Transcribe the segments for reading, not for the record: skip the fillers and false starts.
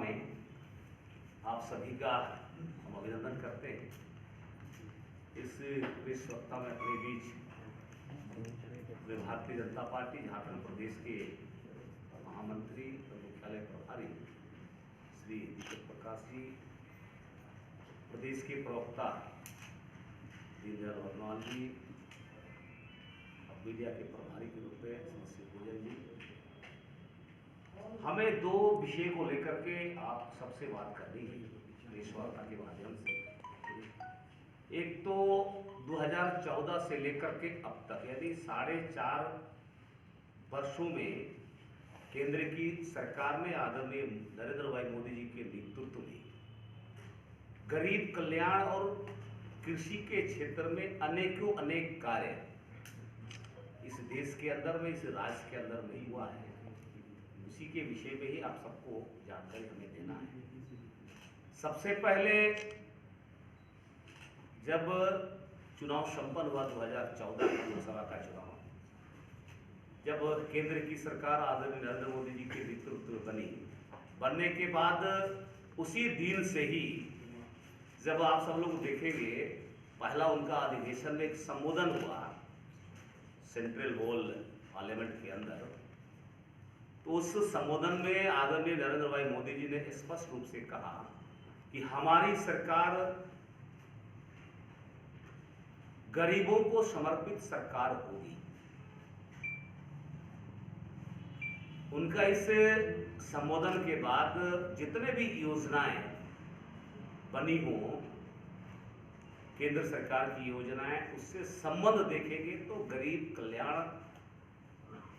में आप सभी का हम अभिनंदन करते हैं। इस प्रेस वक्ता में अपने बीच भारतीय जनता पार्टी झारखंड प्रदेश के महामंत्री और मुख्यालय प्रभारी श्री दीपक प्रकाश जी, प्रदेश के प्रवक्ता दीनदयाल वर्नवाल जी, मीडिया के प्रभारी के रूप में श्री पूजन जी, हमें दो विषय को लेकर के आप सबसे बात करनी है प्रेस वार्ता के माध्यम से। एक तो 2014 से लेकर के अब तक यानी 4.5 वर्षों में केंद्र की सरकार ने आदरणीय नरेंद्र भाई मोदी जी के नेतृत्व में गरीब कल्याण और कृषि के क्षेत्र में अनेक कार्य इस देश के अंदर में, इस राज्य के अंदर में हुआ है। उसी के विषय में ही आप सबको जानकारी हमें देना है। सबसे पहले जब चुनाव संपन्न हुआ 2014 लोकसभा का चुनाव, जब केंद्र की सरकार आदरणीय नरेंद्र मोदी जी के नेतृत्व में बनने के बाद उसी दिन से ही जब आप सब लोग देखेंगे, पहला उनका अधिवेशन में एक संबोधन हुआ सेंट्रल हॉल पार्लियामेंट के अंदर, तो उस संबोधन में आदरणीय नरेंद्र भाई मोदी जी ने स्पष्ट रूप से कहा कि हमारी सरकार गरीबों को समर्पित सरकार होगी। उनका इस संबोधन के बाद जितने भी योजनाएं बनी हो, केंद्र सरकार की योजनाएं, उससे संबंध देखेंगे तो गरीब कल्याण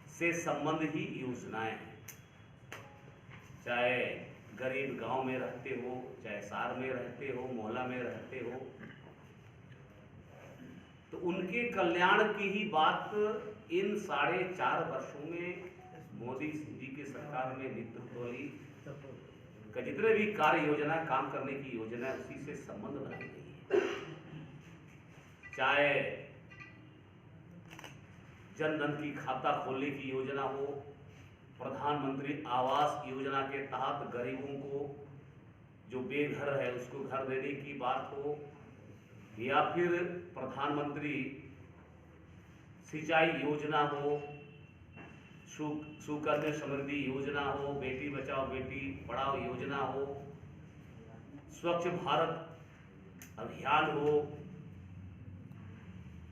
से संबंध ही योजनाएं हैं। चाहे गरीब गांव में रहते हो, चाहे शहर में रहते हो, मोहल्ला में रहते हो, तो उनके कल्याण की ही बात इन 4.5 वर्षों में मोदी जी की सरकार में नेतृत्व वाली का जितने भी कार्य योजना, काम करने की योजना, उसी से संबंध बनाई गई है। चाहे जन धन की खाता खोलने की योजना हो, प्रधानमंत्री आवास योजना के तहत गरीबों को जो बेघर है उसको घर देने की बात हो, या फिर प्रधानमंत्री सिंचाई योजना हो, सुकन्या समृद्धि योजना हो, बेटी बचाओ बेटी पढ़ाओ योजना हो, स्वच्छ भारत अभियान हो,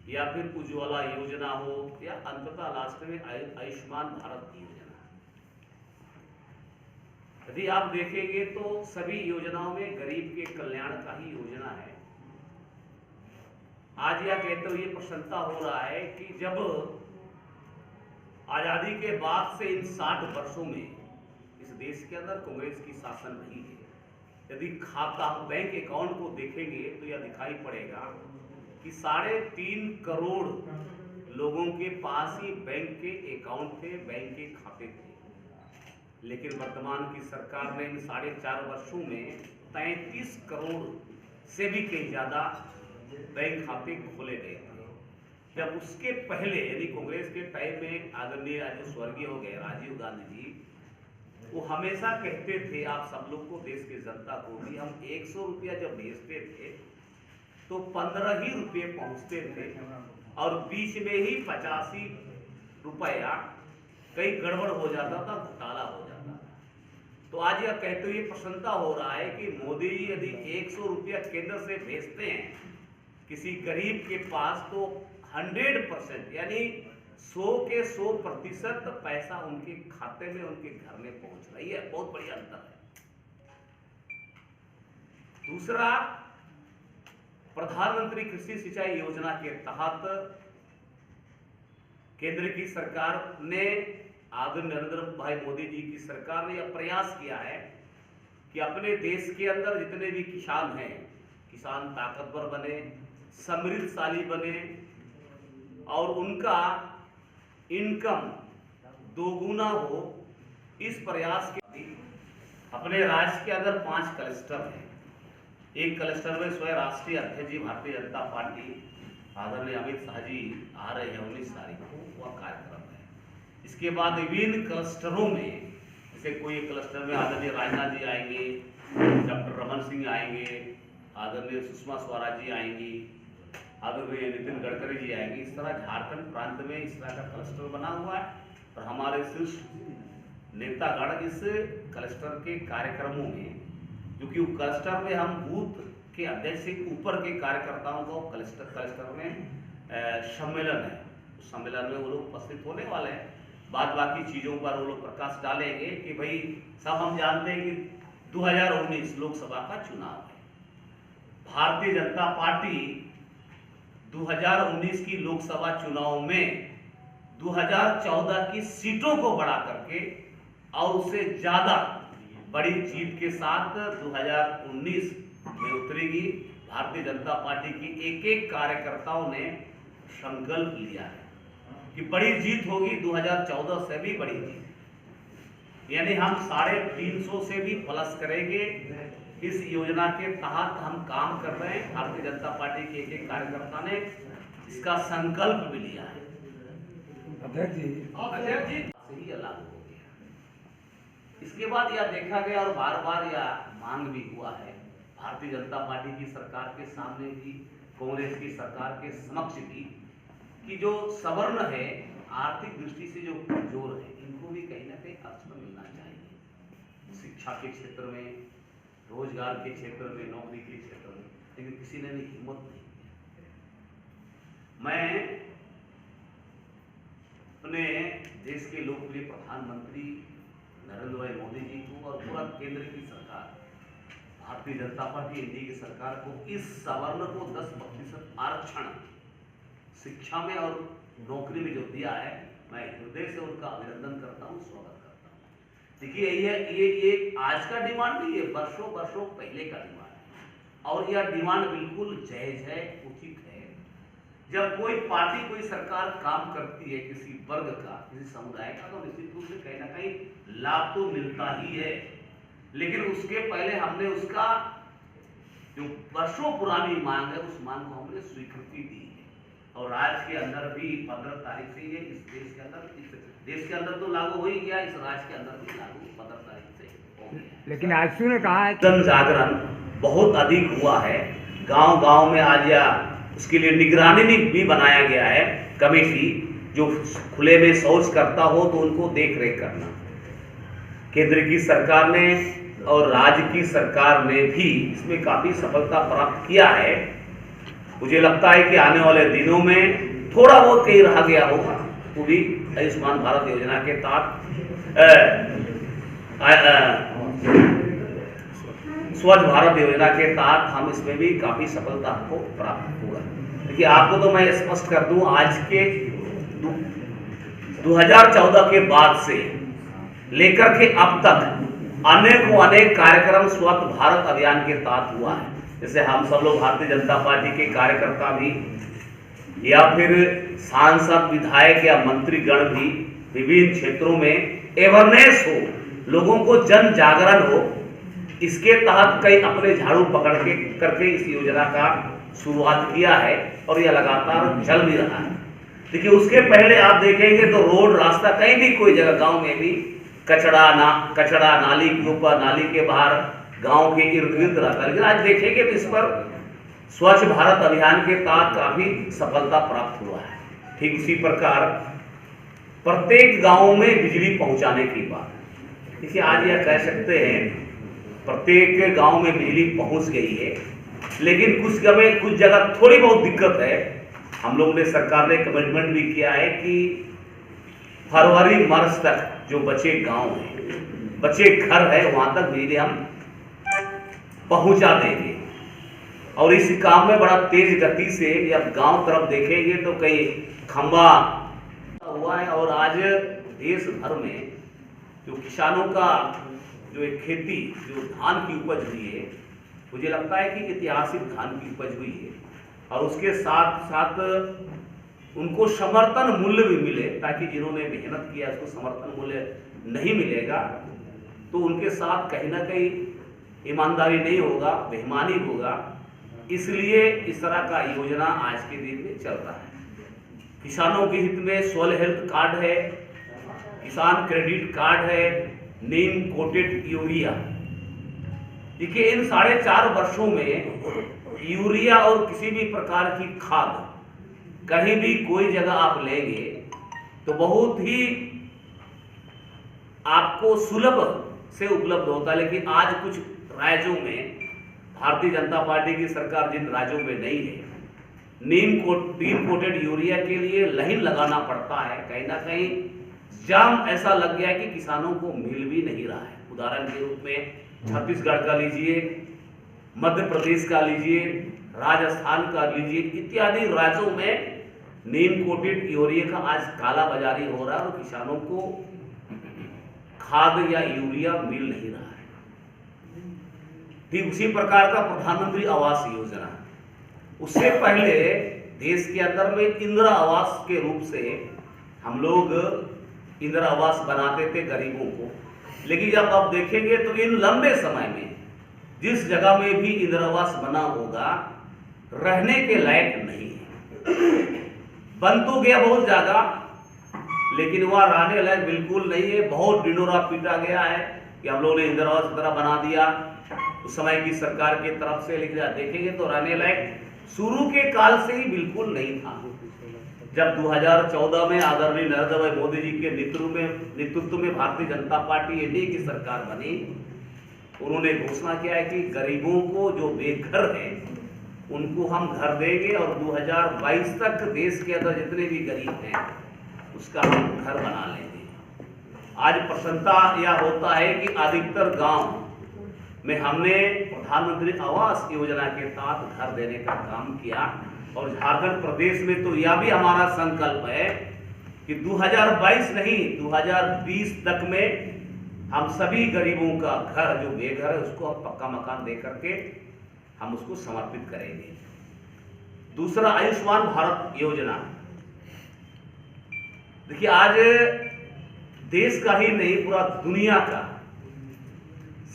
या फिर उज्ज्वला योजना हो, या अंततः लास्ट में आयुष्मान भारत की योजना। यदि आप देखेंगे तो सभी योजनाओं में गरीब के कल्याण का ही योजना है। आज यह कहते हुए प्रसन्नता हो रहा है कि जब आजादी के बाद से इन 60 वर्षों में इस देश के अंदर कांग्रेस की शासन रही है, यदि खाता बैंक अकाउंट को देखेंगे तो यह दिखाई पड़ेगा कि 3.5 करोड़ लोगों के पास ही बैंक के अकाउंट थे, बैंक के खाते थे। लेकिन वर्तमान की सरकार ने इन 4.5 वर्षों में 33 करोड़ से भी कहीं ज्यादा बैंक खाते खोले गए थे। जब उसके पहले यानी कांग्रेस के टाइम में आदरणीय जो स्वर्गीय हो गए राजीव गांधी जी, वो हमेशा कहते थे आप सब लोग को, देश की जनता को भी, हम 100 रुपया जब भेजते थे तो 15 ही रुपये पहुंचते थे और बीच में ही 85 रुपया कहीं गड़बड़ हो जाता था, घोटाला हो जाता था। तो आज यह कहते हुए प्रसन्नता हो रहा है कि मोदी जी यदि 100 रुपया केंद्र से भेजते हैं किसी गरीब के पास, तो 100% यानी 100 के 100% पैसा उनके खाते में, उनके घर में पहुंच रही है। बहुत बढ़िया अंतर है। दूसरा, प्रधानमंत्री कृषि सिंचाई योजना के तहत केंद्र की सरकार ने, आदरणीय नरेंद्र भाई मोदी जी की सरकार ने यह प्रयास किया है कि अपने देश के अंदर जितने भी किसान हैं, किसान ताकतवर बने, समृद्धशाली बने और उनका इनकम दोगुना हो। इस प्रयास के अपने राज्य के अंदर 5 क्लस्टर हैं। एक क्लस्टर में स्वयं राष्ट्रीय अध्यक्ष जी भारतीय जनता पार्टी आदरणीय अमित शाह जी आ रहे हैं 19 तारीख को, वह कार्यक्रम है। इसके बाद विभिन्न क्लस्टरों में जैसे कोई क्लस्टर में आदरणीय राजनाथ जी आएंगे, डॉक्टर रमन सिंह आएंगे, आदरणीय सुषमा स्वराज जी आएंगी, आदरणीय नितिन गडकरी जी आएंगे। इस तरह झारखंड प्रांत में इस तरह का क्लस्टर बना हुआ है और हमारे शीर्ष नेतागण इस क्लस्टर के कार्यक्रमों में, क्योंकि क्लस्टर में हम बूथ के अध्यक्ष से ऊपर के कार्यकर्ताओं को क्लस्टर में सम्मेलन है, उस सम्मेलन में वो लोग उपस्थित होने वाले हैं। बाद बाकी चीज़ों पर वो लोग प्रकाश डालेंगे कि भाई सब हम जानते हैं कि 2019 लोकसभा का चुनाव है। भारतीय जनता पार्टी 2019 की लोकसभा चुनाव में 2014 की सीटों को बढ़ा करके और उससे ज्यादा बड़ी जीत के साथ 2019 में उतरेगी। भारतीय जनता पार्टी की एक एक कार्यकर्ताओं ने संकल्प लिया है कि बड़ी जीत होगी, 2014 से भी बड़ी जीत, यानी हम 350 से भी प्लस करेंगे। इस योजना के तहत हम काम कर रहे हैं। भारतीय जनता पार्टी के एक एक कार्यकर्ता ने इसका संकल्प भी लिया है। अध्यक्ष जी से ही लागू हो गया। इसके बाद यह देखा गया और बार बार यह मांग भी हुआ है भारतीय जनता पार्टी की सरकार के सामने भी, कांग्रेस की सरकार के समक्ष भी, कि जो सवर्ण है, आर्थिक दृष्टि से जो कमजोर है, इनको भी कहीं ना कहीं अवसर मिलना चाहिए। शिक्षा के क्षेत्र में, रोजगार के क्षेत्र में, नौकरी के क्षेत्र में, लेकिन किसी ने भी हिम्मत नहीं किया। मैं अपने देश के लोकप्रिय प्रधानमंत्री नरेंद्र भाई मोदी जी को और पूरा केंद्र की सरकार, भारतीय जनता पार्टी एनडीए की सरकार को इस सवर्ण को 10% आरक्षण शिक्षा में और नौकरी में जो दिया है, मैं हृदय से उनका अभिनंदन करता हूँ, स्वागत करता हूँ। देखिए ये आज का डिमांड नहीं है, वर्षों वर्षों पहले का डिमांड है और यह डिमांड बिल्कुल जायज है, उचित है। जब कोई पार्टी, कोई सरकार काम करती है किसी वर्ग का, किसी समुदाय का, तो निश्चित रूप से कहीं ना कहीं लाभ तो मिलता ही है, लेकिन उसके पहले हमने उसका जो वर्षों पुरानी मांग है, उस मांग को हमने स्वीकृति दी है। और आज के अंदर भी 15 तारीख से ये इस देश के अंदर तो लागू हो ही गया, इस राज्य के अंदर भी लागू 15 तारीख से हो गया। लेकिन आजसू ने कहा है जन जागरण बहुत अधिक हुआ है, गांव गांव में आज या उसके लिए निगरानी भी बनाया गया है कमेटी, जो खुले में शौच करता हो तो उनको देख रेख करना। केंद्र की सरकार ने और राज्य की सरकार ने भी इसमें काफी सफलता प्राप्त किया है। मुझे लगता है कि आने वाले दिनों में थोड़ा बहुत कहीं रह गया होगा, वो भी आयुष्मान भारत योजना के तहत, स्वच्छ भारत योजना के तहत हम इसमें भी काफी सफलता को प्राप्त हुआ। देखिए आपको तो मैं स्पष्ट कर दूं, आज के 2014 के बाद से लेकर के अब तक अनेक कार्यक्रम स्वच्छ भारत अभियान के तहत हुआ है। जैसे हम सब लोग भारतीय जनता पार्टी के कार्यकर्ता भी या फिर सांसद, विधायक या मंत्रीगण भी विभिन्न क्षेत्रों में अवेयरनेस हो, लोगों को जन जागरण हो, इसके तहत कई अपने झाड़ू पकड़ के करके इस योजना का शुरुआत किया है और यह लगातार चल भी रहा है। देखिए उसके पहले आप देखेंगे तो रोड, रास्ता, कहीं भी कोई जगह गांव में भी कचड़ा नाली के ऊपर, नाली के बाहर, गांव के इर्द गिर्द रहता है। लेकिन आज देखेंगे तो इस पर स्वच्छ भारत अभियान के तहत काफी सफलता प्राप्त हुआ है। ठीक इसी प्रकार प्रत्येक गांव में बिजली पहुंचाने की बात, देखिए आज यह कह सकते हैं प्रत्येक गांव में बिजली पहुंच गई है, लेकिन कुछ जगह थोड़ी बहुत दिक्कत है। हम लोग ने, सरकार ने कमिटमेंट भी किया है कि फरवरी मार्च तक जो बचे गांव हैं, बचे घर है, वहां तक बिजली हम पहुंचा देंगे। और इस काम में बड़ा तेज गति से अब गांव तरफ देखेंगे तो कई खंबा हुआ है। और आज देश भर में जो किसानों का जो एक खेती, जो धान की उपज हुई है, मुझे लगता है कि ऐतिहासिक धान की उपज हुई है और उसके साथ साथ उनको समर्थन मूल्य भी मिले, ताकि जिन्होंने मेहनत किया उसको समर्थन मूल्य नहीं मिलेगा तो उनके साथ कहीं ना कहीं ईमानदारी नहीं होगा, बेईमानी होगा। इसलिए इस तरह का योजना आज के दिन में चल रहा है। किसानों के हित में सोल हेल्थ कार्ड है, किसान क्रेडिट कार्ड है, नीम कोटेड यूरिया। देखिए इन 4.5 वर्षों में यूरिया और किसी भी प्रकार की खाद कहीं भी कोई जगह आप लेंगे तो बहुत ही आपको सुलभ से उपलब्ध होता है, लेकिन आज कुछ राज्यों में भारतीय जनता पार्टी की सरकार जिन राज्यों में नहीं है, नीम कोटेड यूरिया के लिए लाइन लगाना पड़ता है। कहीं ना कहीं जाम ऐसा लग गया है कि किसानों को मिल भी नहीं रहा है। उदाहरण के रूप में छत्तीसगढ़ का लीजिए, मध्य प्रदेश का लीजिए, राजस्थान का लीजिए, इत्यादि राज्यों में नीम कोटेड यूरिया का आज काला बाजारी हो रहा है और किसानों को खाद या यूरिया मिल नहीं रहा है। ठीक उसी प्रकार का प्रधानमंत्री आवास योजना, उससे पहले देश के अंदर में इंदिरा आवास के रूप से हम लोग इंदिरा आवास बनाते थे गरीबों को, लेकिन जब आप देखेंगे तो इन लंबे समय में जिस जगह में भी इंदिरा आवास बना होगा रहने के लायक नहीं है। बन तो गया बहुत ज्यादा, लेकिन वह रहने लायक बिल्कुल नहीं है। बहुत डिंडोरा पीटा गया है कि हम लोगों ने इंदिरा आवास की तरह बना दिया उस समय की सरकार की तरफ से, लेकिन देखेंगे तो रहने लायक शुरू के काल से ही बिल्कुल नहीं था। जब 2014 में आदरणीय नरेंद्र भाई मोदी जी के नेतृत्व में भारतीय जनता पार्टी एनडीए की सरकार बनी, उन्होंने घोषणा किया है कि गरीबों को जो बेघर हैं उनको हम घर देंगे और 2022 तक देश के अंदर जितने भी गरीब हैं उसका हम घर बना लेंगे। आज प्रसन्नता यह होता है कि अधिकतर गांव में हमने प्रधानमंत्री आवास योजना के तहत घर देने का काम किया और झारखंड प्रदेश में तो यह भी हमारा संकल्प है कि 2022 नहीं 2020 तक में हम सभी गरीबों का घर जो बेघर है उसको हम पक्का मकान दे करके हम उसको समर्पित करेंगे। दूसरा आयुष्मान भारत योजना। देखिए आज देश का ही नहीं पूरा दुनिया का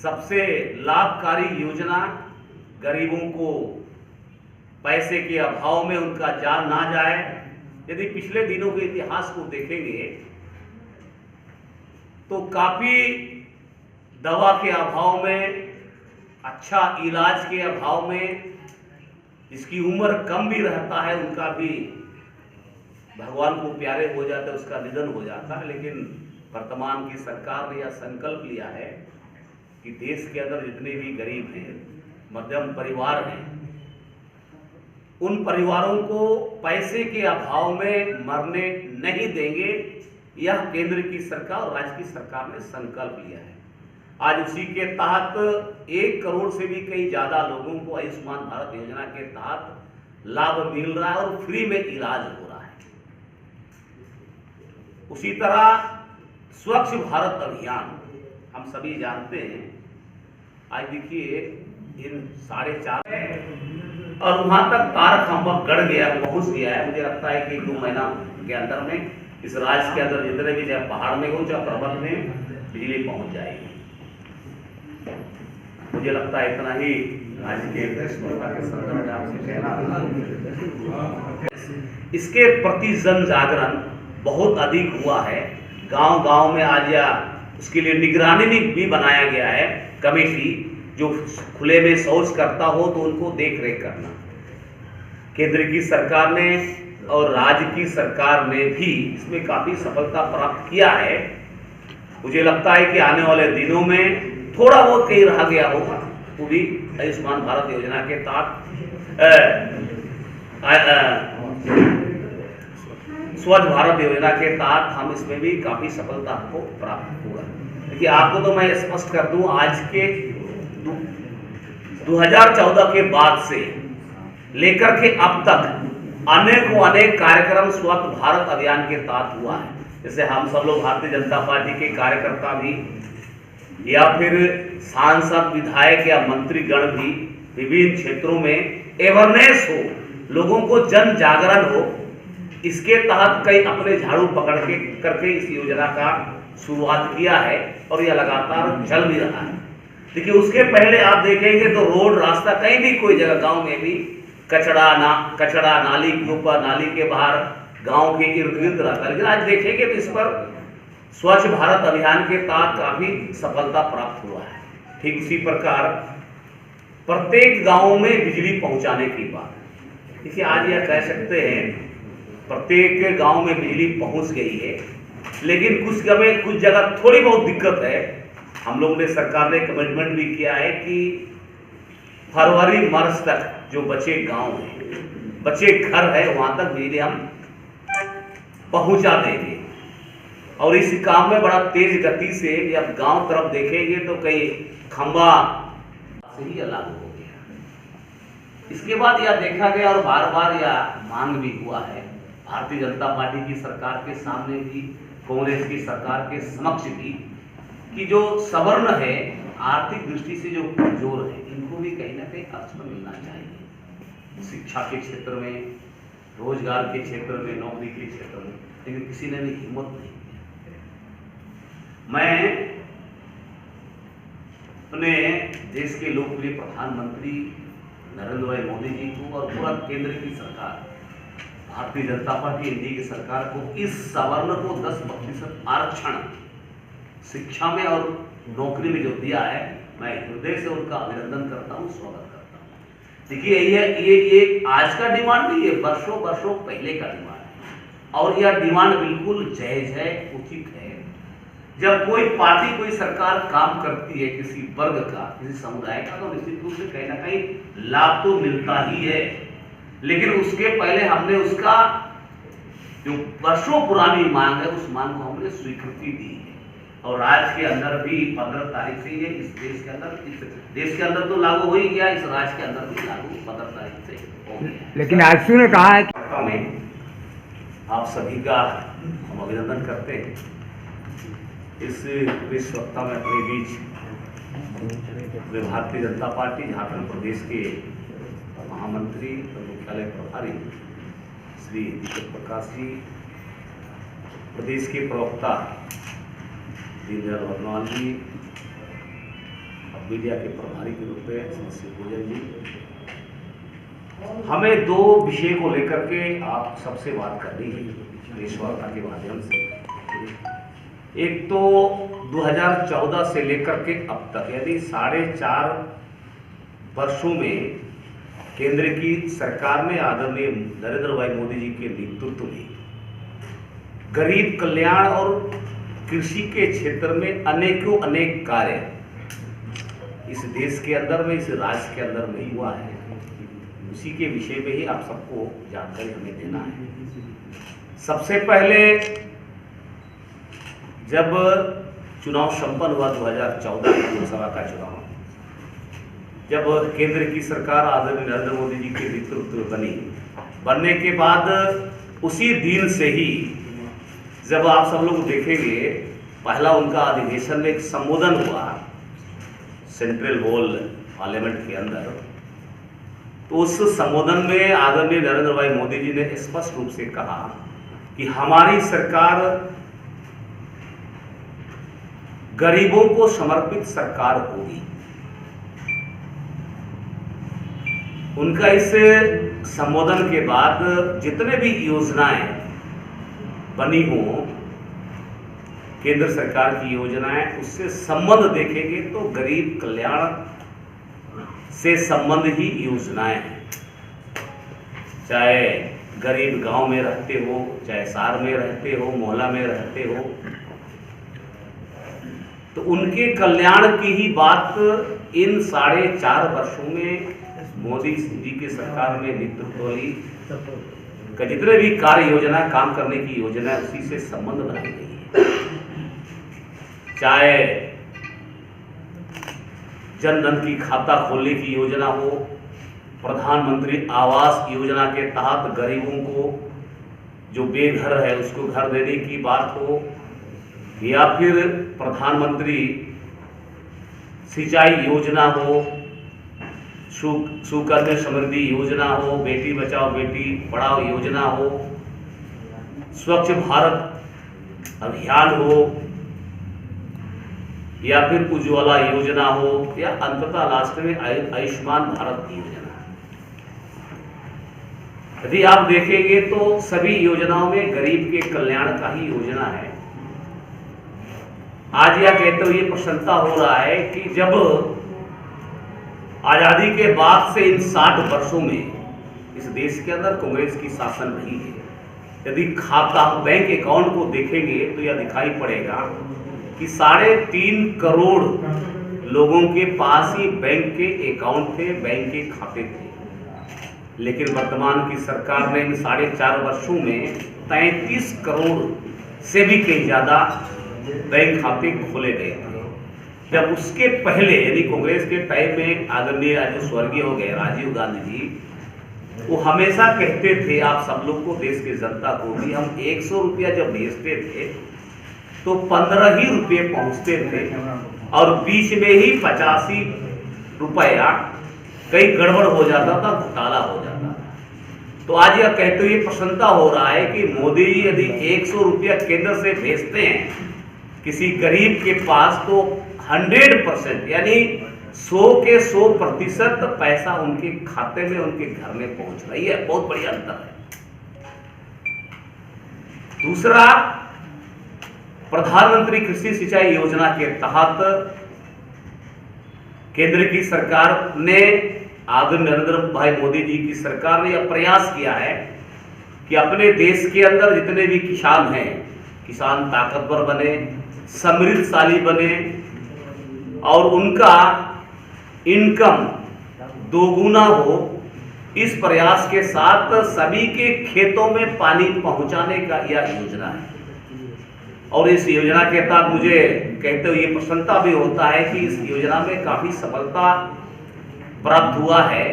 सबसे लाभकारी योजना, गरीबों को पैसे के अभाव में उनका जान ना जाए। यदि पिछले दिनों के इतिहास को देखेंगे तो काफी दवा के अभाव में, अच्छा इलाज के अभाव में, जिसकी उम्र कम भी रहता है उनका भी भगवान को प्यारे हो जाता है, उसका निधन हो जाता है। लेकिन वर्तमान की सरकार ने यह संकल्प लिया है कि देश के अंदर जितने भी गरीब हैं, मध्यम परिवार हैं, उन परिवारों को पैसे के अभाव में मरने नहीं देंगे। यह केंद्र की सरकार और राज्य की सरकार ने संकल्प लिया है। आज उसी के तहत 1 करोड़ से भी कई ज्यादा लोगों को आयुष्मान भारत योजना के तहत लाभ मिल रहा है और फ्री में इलाज हो रहा है। उसी तरह स्वच्छ भारत अभियान हम सभी जानते हैं। आज देखिए इन 4.5 और वहां तक तार खंभा गड़ गया, पहुंच गया है। मुझे लगता है कि 2 महीना के अंदर में इस राज्य के अंदर जितने भी चाहे पहाड़ में हो चाहे पर्वत में बिजली पहुंच जाएगी। मुझे लगता है इतना ही आज के संदर्भ में आपसे कहना। इसके प्रति जन जागरण बहुत अधिक हुआ है। गांव गांव में आज या उसके लिए निगरानी भी बनाया गया है कमेटी, जो खुले में शौच करता हो तो उनको देख रेख करना। केंद्र की सरकार ने और राज्य की सरकार ने भी इसमें काफी सफलता प्राप्त किया है। मुझे लगता है कि आने वाले दिनों में थोड़ा बहुत कहीं रह गया होगा, वो भी आयुष्मान भारत योजना के तहत स्वच्छ भारत योजना के तहत हम इसमें भी काफी सफलता को प्राप्त हुआ। देखिए आपको तो मैं स्पष्ट कर दूं, आज के 2014 के बाद से लेकर के अब तक अनेक कार्यक्रम स्वच्छ भारत अभियान के तहत हुआ है। जैसे हम सब लोग भारतीय जनता पार्टी के कार्यकर्ता भी या फिर सांसद, विधायक या मंत्रीगण भी विभिन्न क्षेत्रों में अवेयरनेस हो, लोगों को जन जागरण हो, इसके तहत कई अपने झाड़ू पकड़ के करके इस योजना का शुरुआत किया है और यह लगातार चल भी रहा है। देखिए उसके पहले आप देखेंगे तो रोड रास्ता कहीं भी कोई जगह गांव में भी कचड़ा नाली के ऊपर, नाली के बाहर, गांव के इर्द गिर्द रहता है। लेकिन आज देखेंगे तो इस पर स्वच्छ भारत अभियान के तहत काफी सफलता प्राप्त हुआ है। ठीक उसी प्रकार प्रत्येक गांव में बिजली पहुंचाने की बात, देखिए आज यह कह सकते हैं प्रत्येक गांव में बिजली पहुंच गई है, लेकिन कुछ जगह थोड़ी बहुत दिक्कत है। हम लोगों ने, सरकार ने कमिटमेंट भी किया है कि फरवरी मार्च तक जो बचे गांव हैं, बचे घर है, वहां तक बिजली हम पहुंचा देंगे। और इस काम में बड़ा तेज गति से जब गांव तरफ देखेंगे तो कई खंबा से ही अलग हो गया। इसके बाद यह देखा गया और बार बार यह मांग भी हुआ है भारतीय जनता पार्टी की सरकार के सामने भी, कांग्रेस की सरकार के समक्ष भी, कि जो सवर्ण है, आर्थिक दृष्टि से जो कमजोर है, इनको भी कहीं ना कहीं अवसर मिलना चाहिए। शिक्षा के क्षेत्र में, रोजगार के क्षेत्र में, नौकरी के क्षेत्र में, लेकिन किसी ने भी हिम्मत नहीं किया। मैं अपने देश के लोकप्रिय प्रधानमंत्री नरेंद्र भाई मोदी जी को और पूरा केंद्र की सरकार, भारतीय जनता पार्टी एनडीए की सरकार को इस सवर्ण को 10% आरक्षण शिक्षा में और नौकरी में जो दिया है, मैं हृदय से उनका अभिनंदन करता हूँ, स्वागत करता हूँ। देखिए ये आज का डिमांड नहीं है, वर्षों वर्षों पहले का डिमांड है और यह डिमांड बिल्कुल जायज है, उचित है। जब कोई पार्टी, कोई सरकार काम करती है किसी वर्ग का, किसी समुदाय का, तो निश्चित रूप से कहीं ना कहीं लाभ तो मिलता ही है, लेकिन उसके पहले हमने उसका जो वर्षों पुरानी मांग है, उस मांग को हमने स्वीकृति दी है। और आज के अंदर भी 15 तारीख से ये इस देश के अंदर तो लागू हो ही गया, इस राज्य के अंदर भी लागू 15 तारीख से हो गया। लेकिन आजसू ने कहा है कि आप सभी का हम अभिनंदन करते हैं। इस प्रेस वक्ता में अपने बीच भारतीय जनता पार्टी झारखंड प्रदेश के महामंत्री और मुख्यालय प्रभारी श्री दीपक प्रकाश जी, प्रदेश के प्रवक्ता दीनदयाल वर्नवाल जी, अब मीडिया के प्रभारी के रूप में श्री शिवभोजन जी, हमें दो विषय को लेकर के आप सबसे बात करनी है प्रेस वार्ता के माध्यम से। एक तो 2014 से लेकर के अब तक, यानी 4.5 वर्षों में केंद्र की सरकार ने आदरणीय नरेंद्र भाई मोदी जी के नेतृत्व में गरीब कल्याण और कृषि के क्षेत्र में अनेक कार्य इस देश के अंदर में, इस राज्य के अंदर में हुआ है। उसी के विषय में ही आप सबको जानकारी हमें देना है। सबसे पहले जब चुनाव संपन्न हुआ 2014 लोकसभा का चुनाव, जब केंद्र की सरकार आदरणीय नरेंद्र मोदी जी के नेतृत्व बनने के बाद उसी दिन से ही जब आप सब लोग देखेंगे, पहला उनका अधिवेशन में एक संबोधन हुआ सेंट्रल हॉल पार्लियामेंट के अंदर, तो उस संबोधन में आदरणीय नरेंद्र भाई मोदी जी ने स्पष्ट रूप से कहा कि हमारी सरकार गरीबों को समर्पित सरकार होगी। उनका इस संबोधन के बाद जितने भी योजनाएं बनी हो, केंद्र सरकार की योजनाएं, उससे संबंध देखेंगे तो गरीब कल्याण से संबंध ही योजनाएं हैं। चाहे गरीब गांव में रहते हो, चाहे शहर में रहते हो, मोहल्ला में रहते हो, तो उनके कल्याण की ही बात इन 4.5 वर्षों में मोदी जी की सरकार में नेतृत्व वाली का जितने भी कार्य योजना, काम करने की योजना, उसी से संबंध बनाई गई है। चाहे जन धन की खाता खोलने की योजना हो, प्रधानमंत्री आवास योजना के तहत गरीबों को जो बेघर है उसको घर देने की बात हो, या फिर प्रधानमंत्री सिंचाई योजना हो, सुकन्या समृद्धि योजना हो, बेटी बचाओ बेटी पढ़ाओ योजना हो, स्वच्छ भारत अभियान हो, या फिर उज्ज्वला योजना हो, या अंततः लास्ट में आयुष्मान भारत योजना। यदि आप देखेंगे तो सभी योजनाओं में गरीब के कल्याण का ही योजना है। आज यह कहते हुए प्रसन्नता हो रहा है कि जब आजादी के बाद से इन 60 वर्षों में इस देश के अंदर कांग्रेस की शासन रही है। यदि खाता बैंक अकाउंट को देखेंगे तो यह दिखाई पड़ेगा कि 3.5 करोड़ लोगों के पास ही बैंक के अकाउंट थे, बैंक के खाते थे। लेकिन वर्तमान की सरकार ने इन 4.5 वर्षों में 33 करोड़ से भी कहीं ज़्यादा बैंक खाते खोले गए थे। जब उसके पहले यानी कांग्रेस के टाइम में आदरणीय जो स्वर्गीय हो गए राजीव गांधी जी, वो हमेशा कहते थे आप सब लोग को, देश की जनता को भी, हम 100 रुपया जब भेजते थे तो 15 ही रुपये पहुंचते थे और बीच में ही 85 रुपया कहीं गड़बड़ हो जाता था, घोटाला हो जाता था। तो आज यह कहते हुए प्रसन्नता हो रहा है कि मोदी जी यदि 100 रुपया केंद्र से भेजते हैं किसी गरीब के पास तो 100% यानी 100 के 100% पैसा उनके खाते में, उनके घर में पहुंच रही है। बहुत बढ़िया अंतर है। दूसरा, प्रधानमंत्री कृषि सिंचाई योजना के तहत केंद्र की सरकार ने, आदरणीय नरेंद्र भाई मोदी जी की सरकार ने यह प्रयास किया है कि अपने देश के अंदर जितने भी किसान हैं, किसान ताकतवर बने, समृद्धशाली बने और उनका इनकम दोगुना हो। इस प्रयास के साथ सभी के खेतों में पानी पहुंचाने का यह योजना है। और इस योजना के तहत मुझे कहते हुए प्रसन्नता भी होता है कि इस योजना में काफ़ी सफलता प्राप्त हुआ है।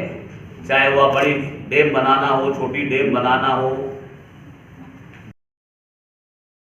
चाहे वह बड़ी डैम बनाना हो, छोटी डैम बनाना हो,